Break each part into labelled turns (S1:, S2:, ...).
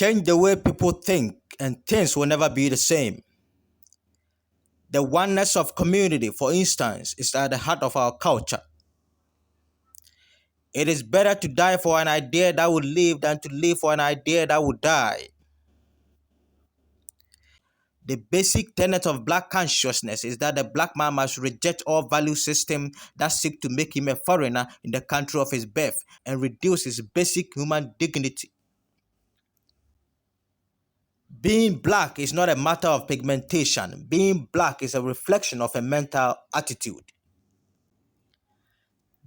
S1: Change the way people think, and things will never be the same. The oneness of community, for instance, is at the heart of our culture. It is better to die for an idea that would live than to live for an idea that would die. The basic tenet of Black consciousness is that the Black man must reject all value systems that seek to make him a foreigner in the country of his birth and reduce his basic human dignity. Being Black is not a matter of pigmentation. Being Black is a reflection of a mental attitude.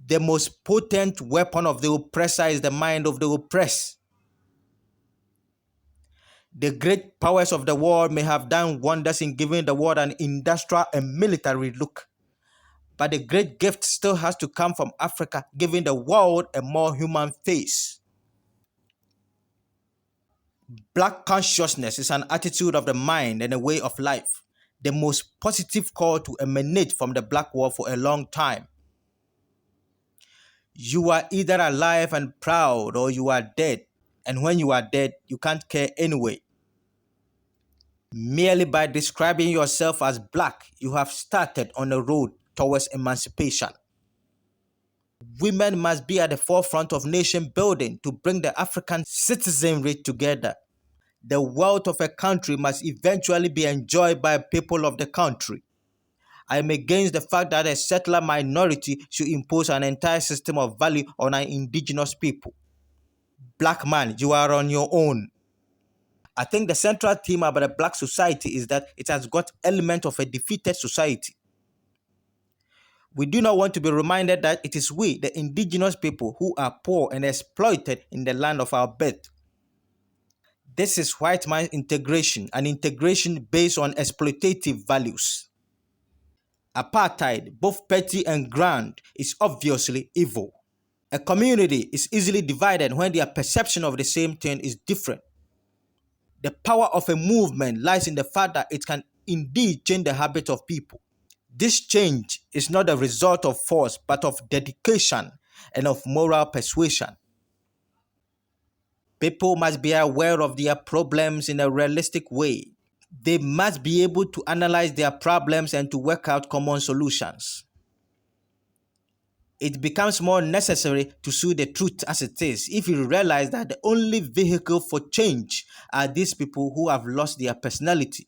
S1: The most potent weapon of the oppressor is the mind of the oppressed. The great powers of the world may have done wonders in giving the world an industrial and military look. But the great gift still has to come from Africa, giving the world a more human face. Black consciousness is an attitude of the mind and a way of life, the most positive call to emanate from the Black world for a long time. You are either alive and proud or you are dead, and when you are dead, you can't care anyway. Merely by describing yourself as Black, you have started on a road towards emancipation. Women must be at the forefront of nation building to bring the African citizenry together. The wealth of a country must eventually be enjoyed by people of the country. I am against the fact that a settler minority should impose an entire system of value on our indigenous people. Black man, you are on your own. I think the central theme about the Black society is that it has got element of a defeated society. We do not want to be reminded that it is we, the indigenous people, who are poor and exploited in the land of our birth. This is white man integration, an integration based on exploitative values. Apartheid, both petty and grand, is obviously evil. A community is easily divided when their perception of the same thing is different. The power of a movement lies in the fact that it can indeed change the habits of people. This change is not the result of force, but of dedication and of moral persuasion. People must be aware of their problems in a realistic way. They must be able to analyze their problems and to work out common solutions. It becomes more necessary to see the truth as it is if you realize that the only vehicle for change are these people who have lost their personality.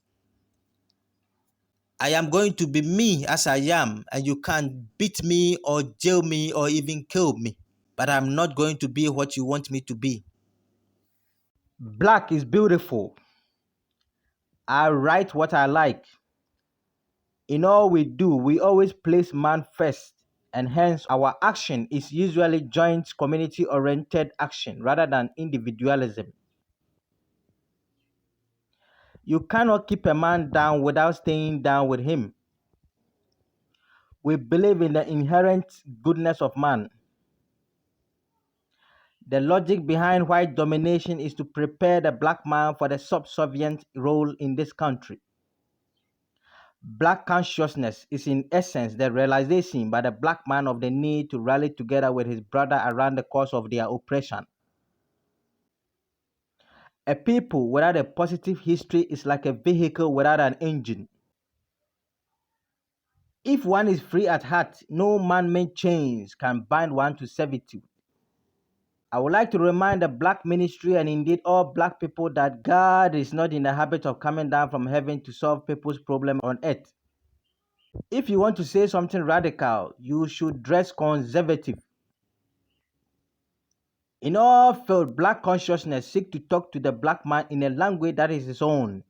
S1: I am going to be me as I am, and you can't beat me or jail me or even kill me. But I'm not going to be what you want me to be. Black is beautiful. I write what I like. In all we do, we always place man first, and hence our action is usually joint community-oriented action rather than individualism. You cannot keep a man down without staying down with him. We believe in the inherent goodness of man. The logic behind white domination is to prepare the Black man for the subservient role in this country. Black consciousness is in essence the realization by the Black man of the need to rally together with his brother around the cause of their oppression. A people without a positive history is like a vehicle without an engine. If one is free at heart, no man-made chains can bind one to servitude. I would like to remind the Black ministry and indeed all Black people that God is not in the habit of coming down from heaven to solve people's problems on earth. If you want to say something radical, you should dress conservative. In all fields, Black consciousness seeks to talk to the Black man in a language that is his own.